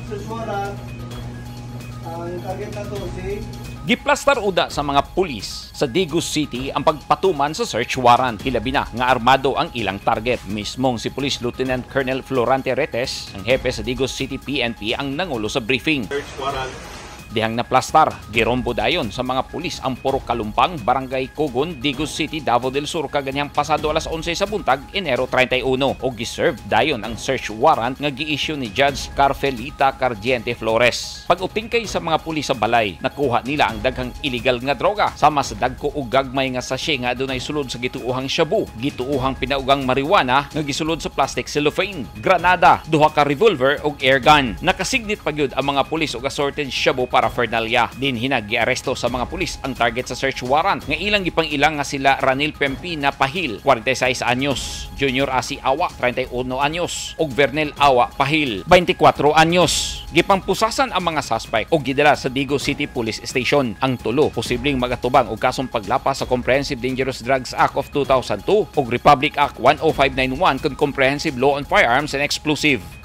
search warrant. Yung target na to si Giplastar uda sa mga pulis sa Digos City ang pagpatuman sa search warrant. Hilabi na nga armado ang ilang target. Mismong si Police Lieutenant Colonel Florante Retes, ang hepe sa Digos City PNP, ang nangulo sa briefing. search warrant. Dihang naplastar, girombo dayon sa mga pulis ang Puro Kalumpang, Barangay Cogon, Digos City, Davao del Sur kaganyang pasado alas 11 sa buntag, Enero 31. O giserve dayon ang search warrant nga gi-issue ni Judge Carfelita Cardiente Flores. Pag-upingkay sa mga pulis sa balay, nakuha nila ang daghang illegal nga droga sama sa dagko ug gagmay nga sachet nga adunay sulod sa gituuhang shabu, gituuhang pinaugang marijuana nga gisulod sa plastic cellophane, granada, duha ka revolver ug airgun. Nakasignit pa gyud ang mga pulis og assorted shabu paraphernalia. Din hinag-giaresto sa mga pulis ang target sa search warrant nga ilang gipang-ilang nga sila Ranil Pempina Pahil, 46 anyos, Junior Asi Awa, 31 anyos, ug Vernel Awa Pahil, 24 anyos. Gipangpusasan ang mga suspect ug gidala sa Digos City Police Station. Ang tulo posibleng magatubang og kasong paglapas sa Comprehensive Dangerous Drugs Act of 2002 ug Republic Act 10591 kon Comprehensive Law on Firearms and Explosive.